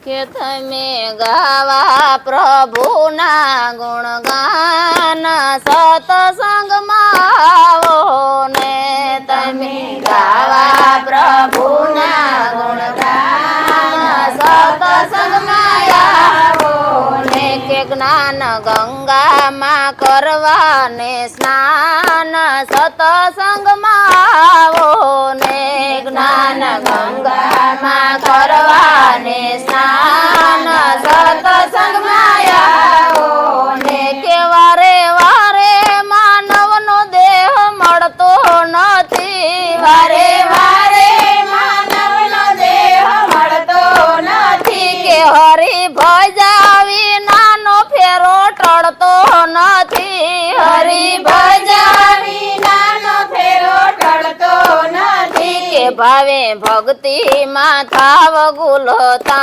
કે તમે ગાવા પ્રભુના ગુણગાન સતસંગમાં આવો ને તમે ગાવા પ્રભુના ગુણગાન સતસંગમાં આવો ને કે જ્ઞાન ગંગામાં કરવાને સ્નાન સતસંગમાં આવો ને જ્ઞાન ગંગામાં કરવાને સ્નાન સતસંગમાં આવો ને કે વારે વારે માનવનો દેહ મળતો નથી વારે વારે માનવનો દેહ મળતો નથી કે હરિ ભજાવી નાનો ફેરો ટળતો નથી હરિ ભજાવી નાનો ફેરો ટળતો નથી કે ભાવે ભક્તિમાં થાવ ગુલતા